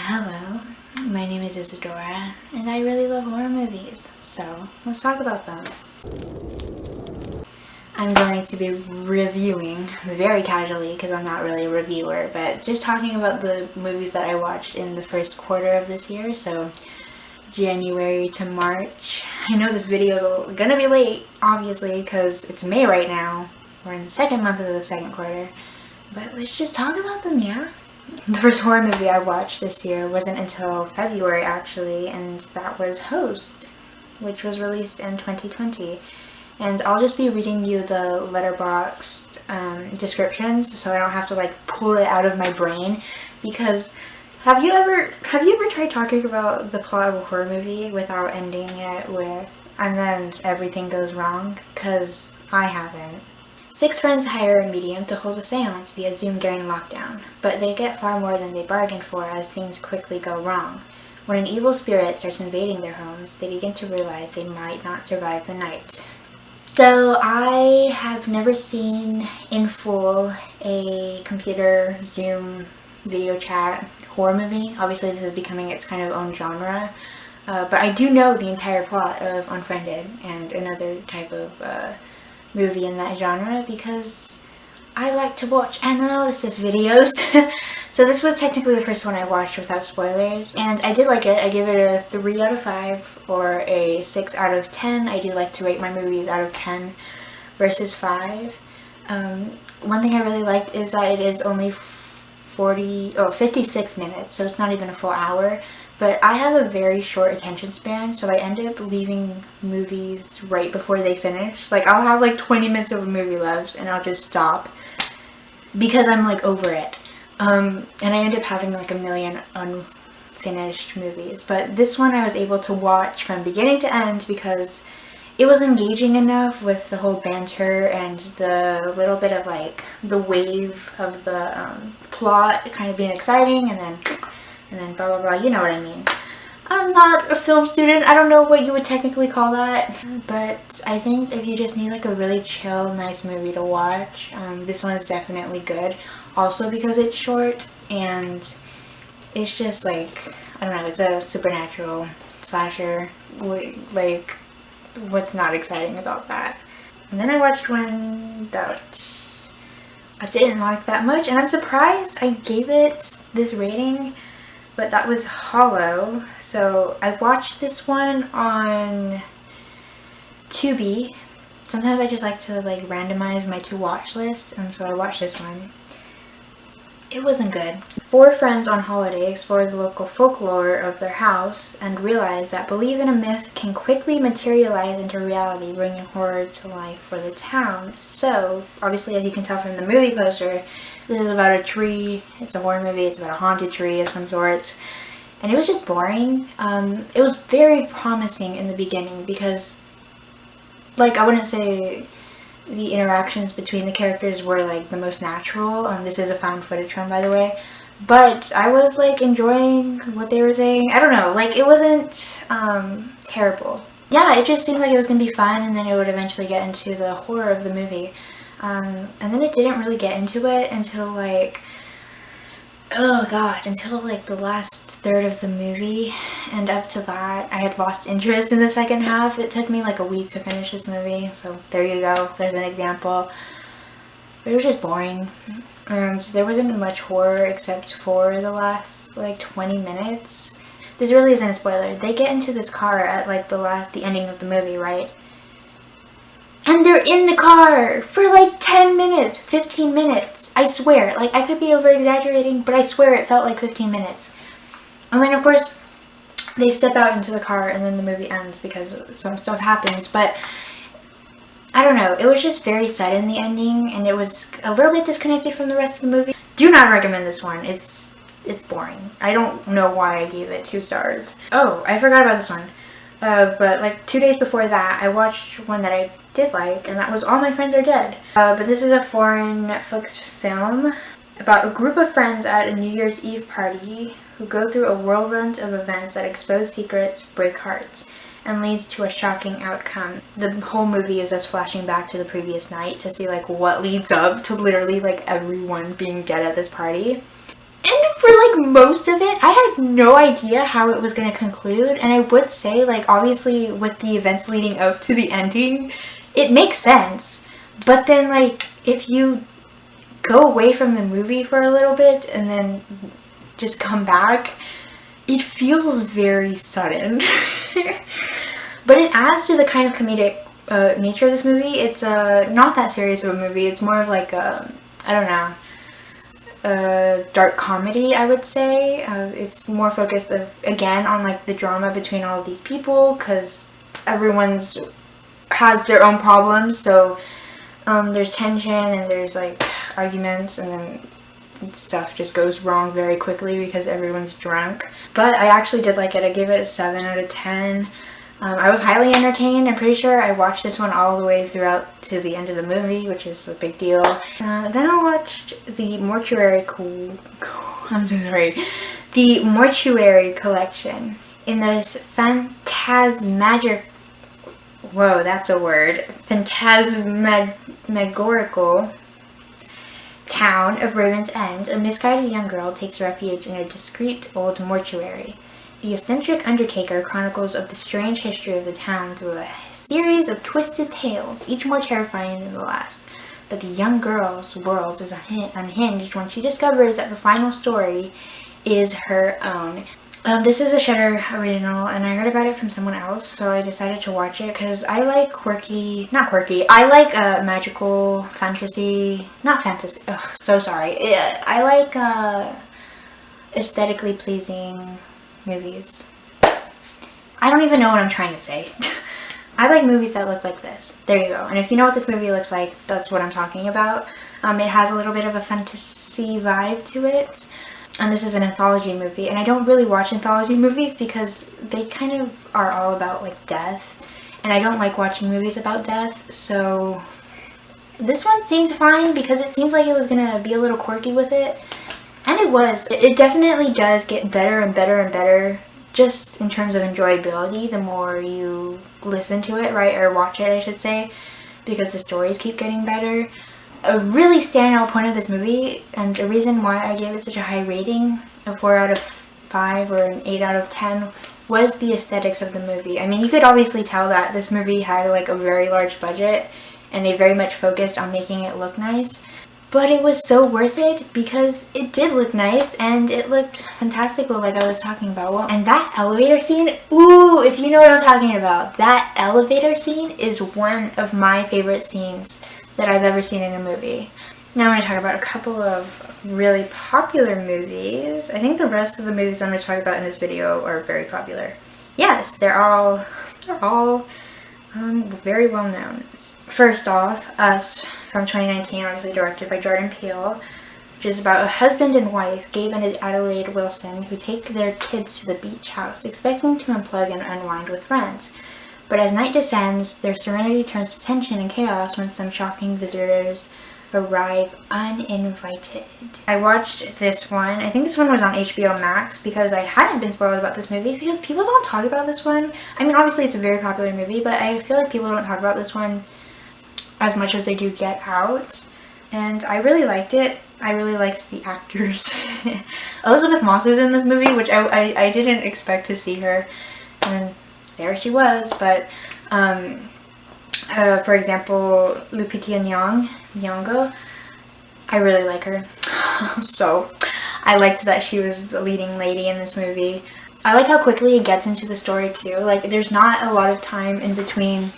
Hello, my name is Isadora, and I really love horror movies, so let's talk about them. I'm going to be reviewing very casually because I'm not really a reviewer, but just talking about the movies that I watched in the first quarter of this year, so January to March. I know this video is gonna be late, obviously, because it's May right now. We're in the second month of the second quarter, but let's just talk about them, yeah? The first horror movie I watched this year wasn't until February, actually, and that was Host, which was released in 2020. And I'll just be reading you the letterboxd descriptions, so I don't have to like pull it out of my brain. Because have you ever tried talking about the plot of a horror movie without ending it with "and then everything goes wrong"? Because I haven't. 6 friends hire a medium to hold a seance via Zoom during lockdown, but they get far more than they bargained for as things quickly go wrong. When an evil spirit starts invading their homes, they begin to realize they might not survive the night. So I have never seen in full a computer Zoom video chat horror movie. Obviously this is becoming its kind of own genre, but I do know the entire plot of Unfriended and another type of movie in that genre because I like to watch analysis videos. So this was technically the first one I watched without spoilers, and I did like it. I give it a 3 out of 5 or a 6 out of 10. I do like to rate my movies out of 10 versus 5. One thing I really liked is that it is only 56 minutes, so it's not even a full hour. But I have a very short attention span, so I end up leaving movies right before they finish. Like, I'll have like 20 minutes of a movie left, and I'll just stop because I'm like over it. And I end up having like a million unfinished movies. But this one I was able to watch from beginning to end because it was engaging enough with the whole banter and the little bit of like the wave of the plot kind of being exciting, and then blah blah blah, you know what I mean. I'm not a film student, I don't know what you would technically call that, but I think if you just need like a really chill, nice movie to watch, this one is definitely good. Also because it's short, and it's just like, I don't know, it's a supernatural slasher. Like, what's not exciting about that? And then I watched one that I didn't like that much, and I'm surprised I gave it this rating, but that was Hollow. So I watched this one on Tubi. Sometimes I just like to like randomize my to watch list, and so I watched this one. It wasn't good. 4 friends on holiday explore the local folklore of their house and realize that belief in a myth can quickly materialize into reality, bringing horror to life for the town. So, obviously, as you can tell from the movie poster, this is about a tree. It's a horror movie. It's about a haunted tree of some sorts. And it was just boring. It was very promising in the beginning because, like, I wouldn't say the interactions between the characters were like the most natural. This is a found footage film, by the way, but I was like enjoying what they were saying. I don't know, like it wasn't terrible. Yeah, it just seemed like it was gonna be fun, and then it would eventually get into the horror of the movie, and then it didn't really get into it until like, oh god, until like the last third of the movie, and up to that I had lost interest in the second half. It took me like a week to finish this movie, so there you go, there's an example. But it was just boring, and there wasn't much horror except for the last like 20 minutes. This really isn't a spoiler. They get into this car at like the ending of the movie, right? And they're in the car for like 10 minutes, 15 minutes. I swear. Like, I could be over exaggerating, but I swear it felt like 15 minutes. And then, of course, they step out into the car and then the movie ends because some stuff happens. But, I don't know. It was just very sudden, the ending, and it was a little bit disconnected from the rest of the movie. Do not recommend this one. It's boring. I don't know why I gave it 2 stars. Oh, I forgot about this one. But like 2 days before that, I watched one that I did like, and that was All My Friends Are Dead. But this is a foreign Netflix film about a group of friends at a New Year's Eve party who go through a whirlwind of events that expose secrets, break hearts, and leads to a shocking outcome. The whole movie is us flashing back to the previous night to see like what leads up to literally like everyone being dead at this party. And for like most of it, I had no idea how it was going to conclude. And I would say, like, obviously with the events leading up to the ending, it makes sense. But then, like, if you go away from the movie for a little bit and then just come back, it feels very sudden. But it adds to the kind of comedic nature of this movie. It's not that serious of a movie. It's more of like a, I don't know, dark comedy, I would say. It's more focused again on like the drama between all of these people, because everyone's has their own problems, so there's tension and there's like arguments, and then stuff just goes wrong very quickly because everyone's drunk. But I actually did like it. I gave it a 7 out of 10. I was highly entertained. I'm pretty sure I watched this one all the way throughout to the end of the movie, which is a big deal. Then I watched the the Mortuary Collection. In this phantasmagorical town of Raven's End, a misguided young girl takes refuge in a discreet old mortuary. The eccentric undertaker chronicles of the strange history of the town through a series of twisted tales, each more terrifying than the last. But the young girl's world is unhinged when she discovers that the final story is her own. This is a Shudder original, and I heard about it from someone else, so I decided to watch it because I like I like magical fantasy, I like aesthetically pleasing movies. I don't even know what I'm trying to say. I like movies that look like this. There you go. And if you know what this movie looks like, that's what I'm talking about. It has a little bit of a fantasy vibe to it. And this is an anthology movie. And I don't really watch anthology movies because they kind of are all about like death. And I don't like watching movies about death. So this one seems fine because it seems like it was going to be a little quirky with it. And it was. It definitely does get better and better and better, just in terms of enjoyability, the more you listen to it, right? Or watch it, I should say, because the stories keep getting better. A really standout point of this movie, and a reason why I gave it such a high rating, a 4 out of 5 or an 8 out of 10, was the aesthetics of the movie. I mean, you could obviously tell that this movie had like a very large budget, and they very much focused on making it look nice. But it was so worth it because it did look nice and it looked fantastical, like I was talking about. Well, and that elevator scene, ooh, if you know what I'm talking about, that elevator scene is one of my favorite scenes that I've ever seen in a movie. Now I'm going to talk about a couple of really popular movies. I think the rest of the movies I'm going to talk about in this video are very popular. Yes, they're all very well known. First off, Us from 2019, obviously directed by Jordan Peele, which is about a husband and wife, Gabe and Adelaide Wilson, who take their kids to the beach house, expecting to unplug and unwind with friends. But as night descends, their serenity turns to tension and chaos when some shocking visitors arrive uninvited. I watched this one. I think this one was on HBO Max because I hadn't been spoiled about this movie because people don't talk about this one. I mean, obviously it's a very popular movie, but I feel like people don't talk about this one as much as they do Get Out. And I really liked it. I really liked the actors. Elizabeth Moss is in this movie, which I didn't expect to see her. And there she was. But for example, Lupita Nyong'o, I really like her. So I liked that she was the leading lady in this movie. I like how quickly it gets into the story too. Like, there's not a lot of time in between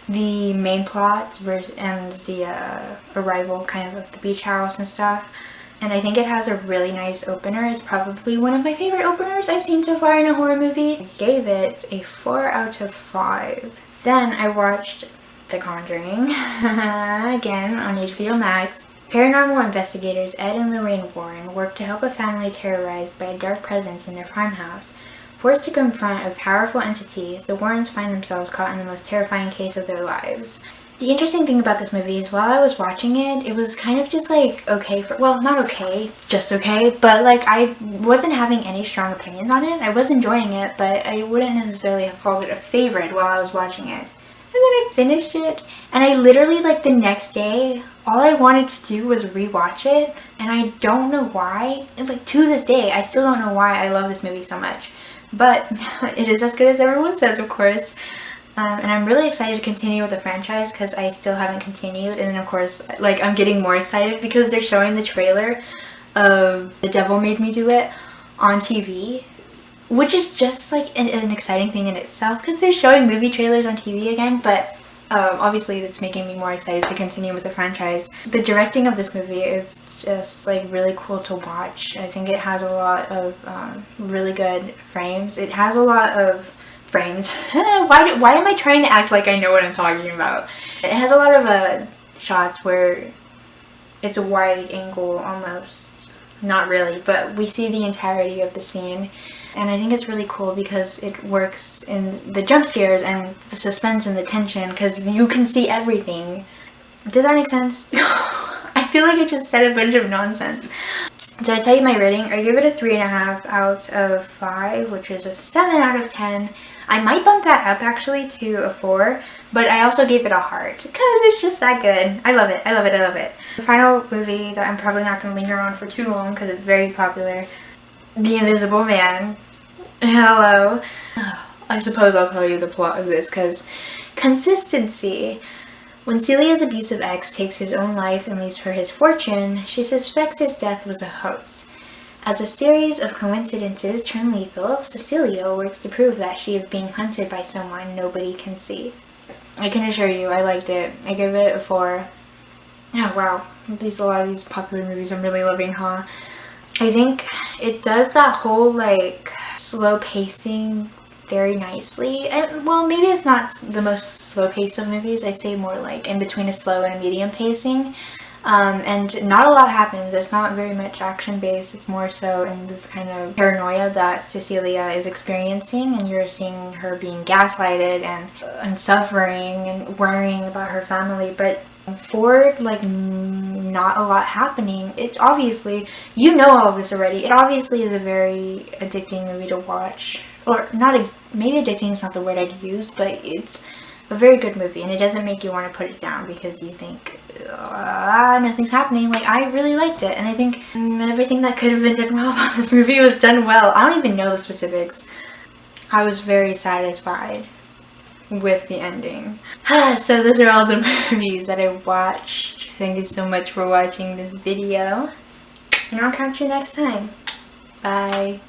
the main plot and the arrival kind of the beach house and stuff. And I think it has a really nice opener. It's probably one of my favorite openers I've seen so far in a horror movie. I gave it a 4 out of 5. Then I watched The Conjuring, again on HBO Max. Paranormal investigators Ed and Lorraine Warren work to help a family terrorized by a dark presence in their farmhouse. Forced to confront a powerful entity, the Warrens find themselves caught in the most terrifying case of their lives. The interesting thing about this movie is while I was watching it, it was kind of just like okay well, not okay, just okay, but like I wasn't having any strong opinions on it. I was enjoying it, but I wouldn't necessarily have called it a favorite while I was watching it. And then I finished it, and I literally, like, the next day all I wanted to do was rewatch it, and I don't know why. And like to this day, I still don't know why I love this movie so much. But it is as good as everyone says, of course. And I'm really excited to continue with the franchise because I still haven't continued. And then of course, like I'm getting more excited because they're showing the trailer of The Devil Made Me Do It on TV, which is just like an exciting thing in itself because they're showing movie trailers on TV again. But obviously it's making me more excited to continue with the franchise. The directing of this movie is just like really cool to watch. I think it has a lot of really good frames. It has a lot of frames. Why am I trying to act like I know what I'm talking about? It has a lot of shots where it's a wide angle almost. Not really, but we see the entirety of the scene. And I think it's really cool because it works in the jump scares and the suspense and the tension because you can see everything. Does that make sense? I feel like I just said a bunch of nonsense. Did I tell you my rating? I give it a 3.5 out of 5, which is a 7 out of 10. I might bump that up actually to a 4, but I also gave it a heart because it's just that good. I love it. I love it. I love it. The final movie that I'm probably not going to linger on for too long because it's very popular. The Invisible Man. Hello. I suppose I'll tell you the plot of this because consistency. When Celia's abusive ex takes his own life and leaves her his fortune, she suspects his death was a hoax. As a series of coincidences turn lethal, Cecilia works to prove that she is being hunted by someone nobody can see. I can assure you, I liked it. I give it a 4. Oh wow, a lot of these popular movies I'm really loving, huh? I think it does that whole like slow pacing very nicely. And, well, maybe it's not the most slow pace of movies. I'd say more like in between a slow and a medium pacing. And not a lot happens. It's not very much action based. It's more so in this kind of paranoia that Cecilia is experiencing, and you're seeing her being gaslighted and suffering and worrying about her family. But for like not a lot happening, it obviously, you know all of this already. It obviously is a very addicting movie to watch. Or not, maybe addicting is not the word I'd use, but it's a very good movie, and it doesn't make you want to put it down because you think, nothing's happening. Like, I really liked it, and I think everything that could have been done well about this movie was done well. I don't even know the specifics. I was very satisfied with the ending. So those are all the movies that I watched. Thank you so much for watching this video, and I'll catch you next time. Bye.